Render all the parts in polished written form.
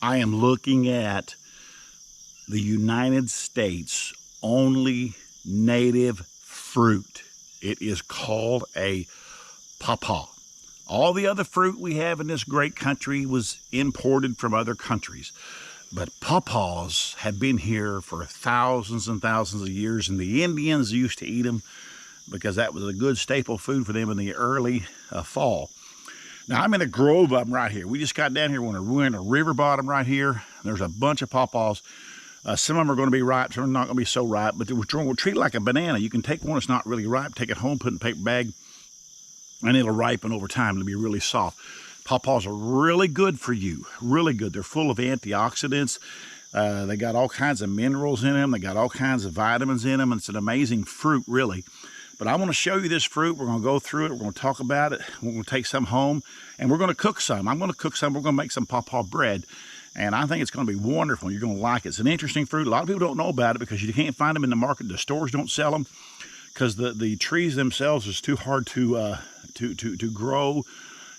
I am looking at the United States only native fruit. It is called a pawpaw. All the other fruit we have in this great country was imported from other countries. But pawpaws have been here for thousands and thousands of years, and the Indians used to eat them because that was a good staple food for them in the early fall. Now, I'm in a grove of them right here. We just got down here. We're in a river bottom right here. There's a bunch of pawpaws. Some of them are going to be ripe, some are not going to be so ripe, but we'll treat it like a banana. You can take one that's not really ripe, take it home, put it in a paper bag, and it'll ripen over time. It'll be really soft. Pawpaws are really good for you, really good. They're full of antioxidants. They got all kinds of minerals in them. They got all kinds of vitamins in them. It's an amazing fruit, really. But I want to show you this fruit. We're going to go through it. We're going to talk about it. We're going to take some home, and we're going to cook some. I'm going to cook some. We're going to make some Paw Paw bread, and I think it's going to be wonderful. You're going to like it. It's an interesting fruit. A lot of people don't know about it because you can't find them in the market. The stores don't sell them because the trees themselves is too hard to grow,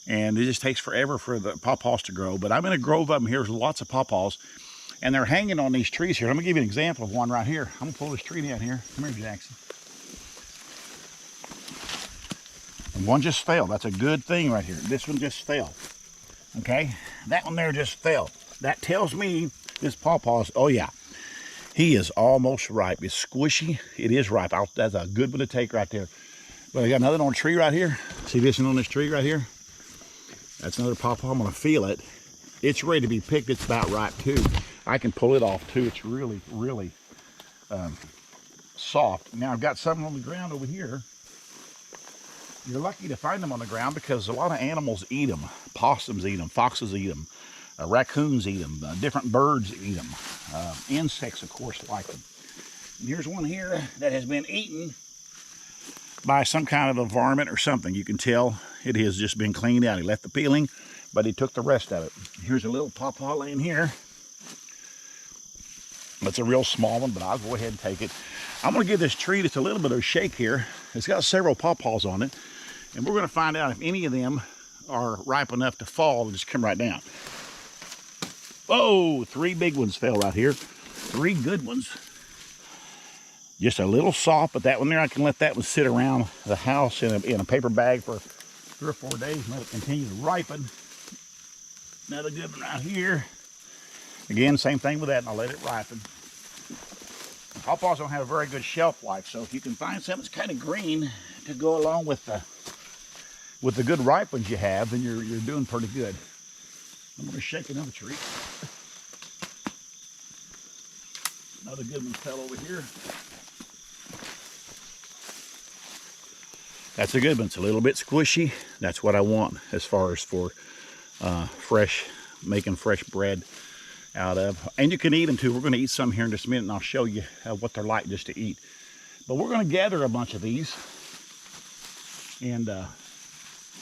and it just takes forever for the pawpaws to grow. But I'm in a grove of them here. There's lots of pawpaws, and they're hanging on these trees here. I'm going to give you an example of one right here. I'm going to pull this tree down here. Come here, Jackson. And one just fell. That's a good thing right here. This one just fell. Okay? That one there just fell. That tells me this pawpaw's, oh yeah, he is almost ripe. It's squishy. It is ripe. That's a good one to take right there. But I got another on a tree right here. See this one on this tree right here? That's another pawpaw. I'm going to feel it. It's ready to be picked. It's about ripe too. I can pull it off too. It's really, really soft. Now I've got something on the ground over here. You're lucky to find them on the ground because a lot of animals eat them. Possums eat them, foxes eat them, raccoons eat them, different birds eat them. Insects, of course, like them. And here's one here that has been eaten by some kind of a varmint or something. You can tell it has just been cleaned out. He left the peeling, but he took the rest of it. Here's a little pawpaw laying here. It's a real small one, but I'll go ahead and take it. I'm going to give this tree just a little bit of a shake here. It's got several pawpaws on it, and we're going to find out if any of them are ripe enough to fall and just come right down. Oh, 3 big ones fell right here. 3 good ones. Just a little soft, but that one there, I can let that one sit around the house in a paper bag for 3 or 4 days and let it continue to ripen. Another good one right here. Again, same thing with that, and I'll let it ripen. Pawpaws don't have a very good shelf life, so if you can find something that's kind of green to go along with the good ripe ones you have, then you're doing pretty good. I'm going to shake another tree. Another good one fell over here. That's a good one. It's a little bit squishy. That's what I want as far as for making fresh bread out of. And you can eat them too. We're going to eat some here in just a minute, and I'll show you what they're like just to eat. But we're going to gather a bunch of these, and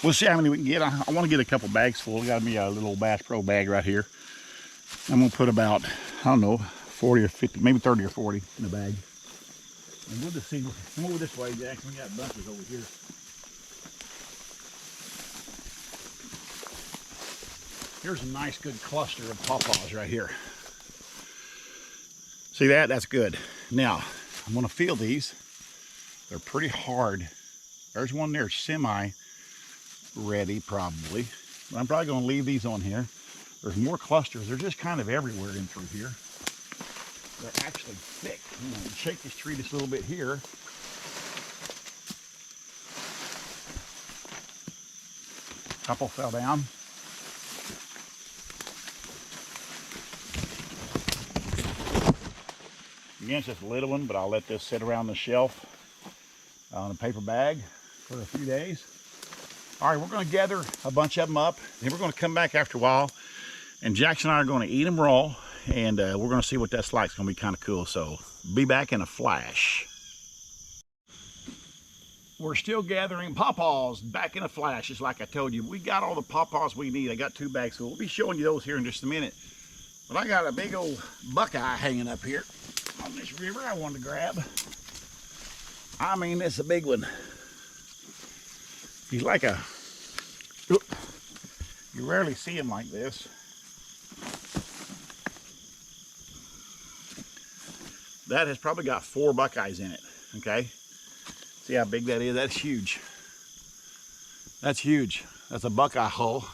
we'll see how many we can get. I want to get a couple bags full. We got me a little Bass Pro bag right here. I'm going to put about, I don't know, 40 or 50, maybe 30 or 40 in the bag. And we'll just see. Come over this way, Jackson. We got bunches over here. Here's a nice good cluster of pawpaws right here. See that? That's good. Now, I'm going to feel these. They're pretty hard. There's one there semi-ready probably. But I'm probably going to leave these on here. There's more clusters. They're just kind of everywhere in through here. They're actually thick. I'm going to shake this tree just a little bit here. A couple fell down. Again, it's just a little one, but I'll let this sit around the shelf on a paper bag for a few days. All right, we're going to gather a bunch of them up. Then we're going to come back after a while, and Jackson and I are going to eat them raw, and we're going to see what that's like. It's going to be kind of cool, so be back in a flash. We're still gathering pawpaws, back in a flash, just like I told you. We got all the pawpaws we need. I got 2 bags, so we'll be showing you those here in just a minute. But I got a big old buckeye hanging up here on this river I wanted to grab. I mean, it's a big one. He's like a, you rarely see him like this. that has probably got 4 buckeyes in it, okay? See how big that is? That's huge. That's huge. That's a buckeye hull.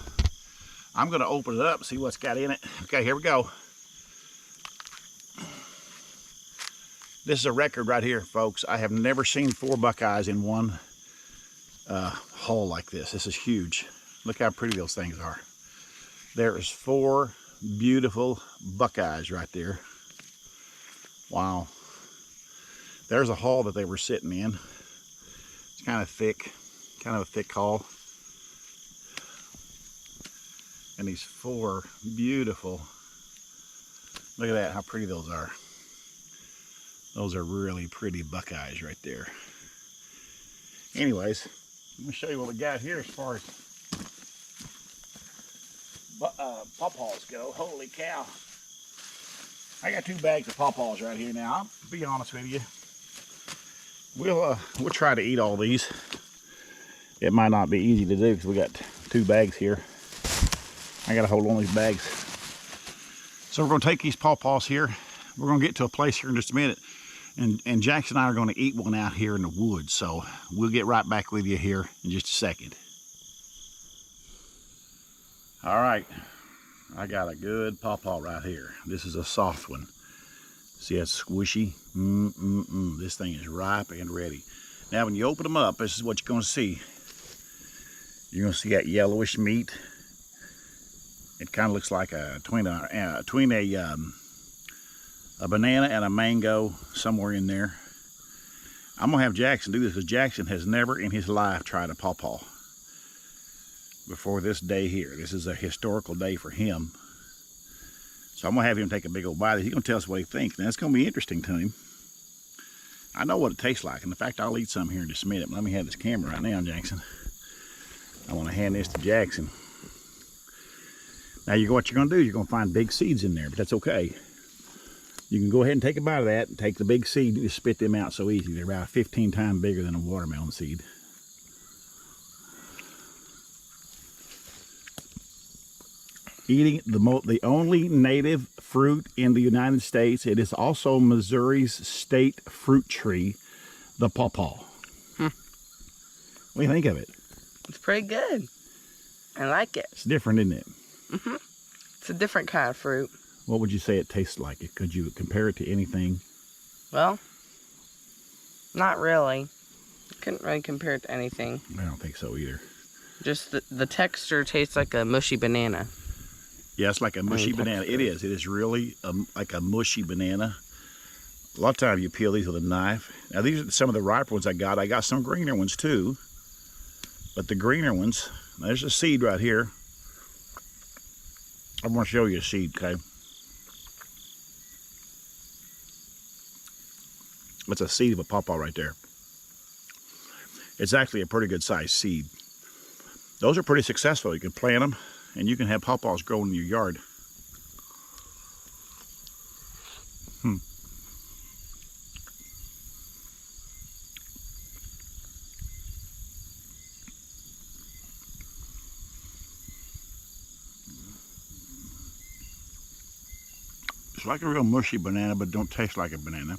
I'm gonna open it up, see what's got in it. Okay, here we go. This is a record right here, folks. I have never seen 4 buckeyes in one hull like this. This is huge. Look how pretty those things are. There is 4 beautiful buckeyes right there. Wow. There's a hull that they were sitting in. It's kind of thick, kind of a thick hull. And these 4 beautiful, look at that, how pretty those are. Those are really pretty buckeyes right there. Anyways, let me show you what we got here as far as Paw Paws go. Holy cow. I got 2 bags of Paw Paws right here now. I'll be honest with you. We'll try to eat all these. It might not be easy to do because we got 2 bags here. I gotta hold on to these bags. So we're gonna take these Paw Paws here. We're gonna get to a place here in just a minute. And Jackson and I are gonna eat one out here in the woods. So we'll get right back with you here in just a second. All right, I got a good Paw Paw right here. This is a soft one. See, it's squishy. This thing is ripe and ready. Now, when you open them up, this is what you're gonna see. You're gonna see that yellowish meat. It kind of looks like between a banana and a mango, somewhere in there. I'm gonna have Jackson do this because Jackson has never in his life tried a Paw Paw before this day here. This is a historical day for him. So I'm gonna have him take a big old bite. He's gonna tell us what he thinks. Now it's gonna be interesting to him. I know what it tastes like. And in fact, I'll eat some here in just a minute. Let me have this camera right now, Jackson. I wanna hand this to Jackson. Now what you're gonna do, you're gonna find big seeds in there, but that's okay. You can go ahead and take a bite of that and take the big seed and just spit them out so easy. They're about 15 times bigger than a watermelon seed. Eating the only native fruit in the United States. It is also Missouri's state fruit tree, the Paw Paw. What do you think of it? It's pretty good. I like it. It's different, isn't it? It's a different kind of fruit. What would you say it tastes like? Could you compare it to anything? Well, not really. Couldn't really compare it to anything. I don't think so either. Just the texture tastes like a mushy banana. Yeah, it's like a mushy banana. It is. It is really like a mushy banana. A lot of times you peel these with a knife. Now these are some of the riper ones I got. I got some greener ones too. But the greener ones, there's a seed right here. I'm going to show you a seed, okay? That's a seed of a Paw Paw right there. It's actually a pretty good sized seed. Those are pretty successful. You can plant them and you can have Paw Paws growing in your yard. It's like a real mushy banana, but don't taste like a banana.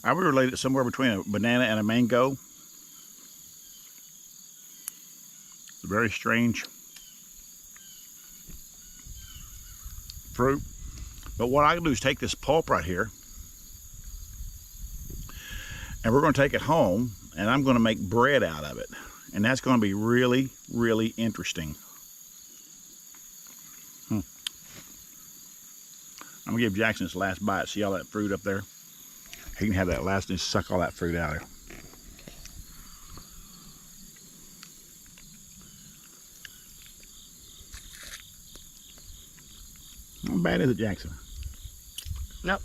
I would relate it somewhere between a banana and a mango. It's a very strange fruit. But what I can do is take this pulp right here, and we're going to take it home, and I'm going to make bread out of it. And that's going to be really, really interesting. I'm going to give Jackson this last bite. See all that fruit up there? He can have that last and suck all that fruit out of there. How bad is it, Jackson? Nope.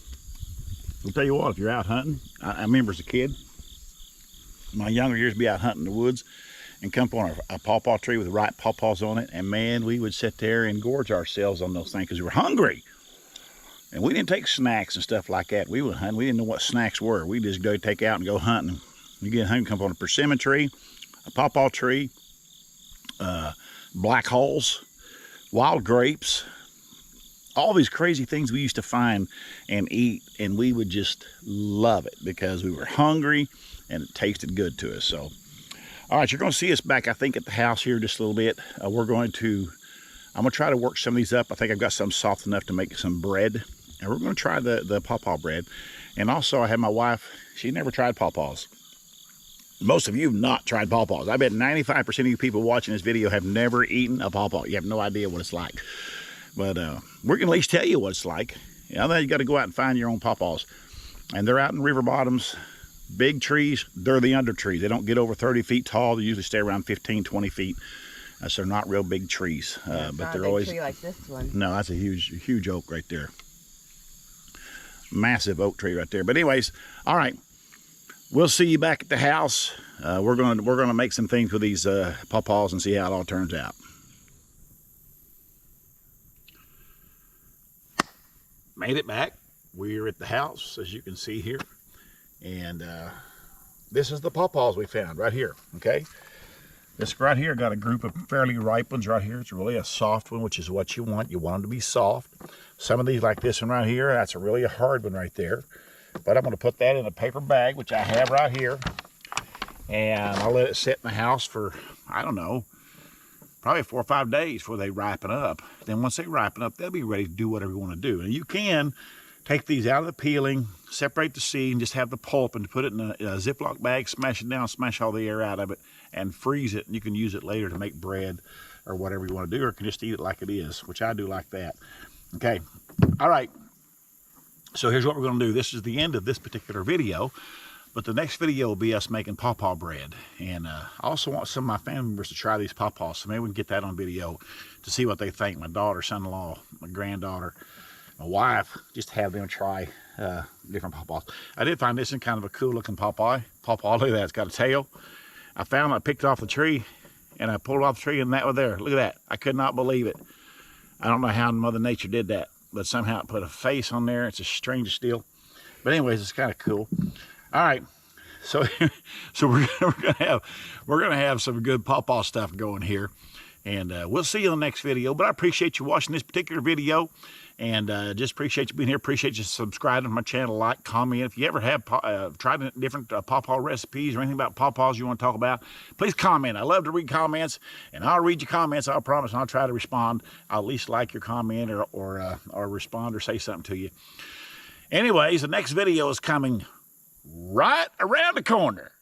I'll tell you what, if you're out hunting, I remember as a kid, my younger years, be out hunting in the woods and come upon a Paw Paw tree with ripe Paw Paws on it, and man, we would sit there and gorge ourselves on those things because we were hungry. And we didn't take snacks and stuff like that. We would hunt. We didn't know what snacks were. We just go take out and go hunting. You get hunting, come on a persimmon tree, a Paw Paw tree, black hulls, wild grapes, all these crazy things we used to find and eat, and we would just love it because we were hungry and it tasted good to us. So, all right, you're going to see us back, I think, at the house here just a little bit. I'm going to try to work some of these up. I think I've got some soft enough to make some bread, and we're going to try the Paw Paw bread. And also, I have my wife. She never tried Paw Paws. Most of you have not tried Paw Paws. I bet 95% of you people watching this video have never eaten a Paw Paw. You have no idea what it's like. But we're going to at least tell you what it's like. Now you got to go out and find your own Paw Paws. And they're out in river bottoms, big trees. They're the under trees. They don't get over 30 feet tall. They usually stay around 15, 20 feet. So they're not real big trees. But they're always... tree like this one. No, that's a huge oak right there. Massive oak tree right there. But anyways, all right. We'll see you back at the house. We're gonna make some things with these Paw Paws and see how it all turns out. Made it back. We're at the house, as you can see here, and this is the Paw Paws we found right here. Okay, this right here got a group of fairly ripe ones right here. It's really a soft one, which is what you want. You want them to be soft. Some of these, like this one right here, that's really a hard one right there. But I'm going to put that in a paper bag, which I have right here. And I'll let it sit in the house for, I don't know, probably 4 or 5 days before they ripen up. Then once they ripen up, they'll be ready to do whatever you want to do. And you can take these out of the peeling, separate the seed, and just have the pulp and put it in a Ziploc bag, smash it down, smash all the air out of it, and freeze it. And you can use it later to make bread or whatever you want to do, or you can just eat it like it is, which I do like that. Okay, all right. So here's what we're going to do. This is the end of this particular video, but the next video will be us making Paw Paw bread. And I also want some of my family members to try these Paw Paws, so maybe we can get that on video to see what they think. My daughter, son-in-law, my granddaughter, my wife, just have them try different Paw Paws. I did find this in kind of a cool looking Paw Paw. Look at that, it's got a tail. I picked it off the tree, and I pulled it off the tree, and that was there. Look at that. I could not believe it. I don't know how Mother Nature did that, but somehow it put a face on there. It's the strangest deal. But anyways, it's kind of cool. All right, so we're gonna have some good Paw Paw stuff going here, and we'll see you in the next video. But I appreciate you watching this particular video, and just appreciate you being here. Appreciate you subscribing to my channel, like, comment. If you ever have tried different Paw Paw recipes or anything about Paw Paws you want to talk about, please comment. I love to read comments, and I'll read your comments. I promise, and I'll try to respond. I'll at least like your comment or respond or say something to you. Anyways, the next video is coming right around the corner.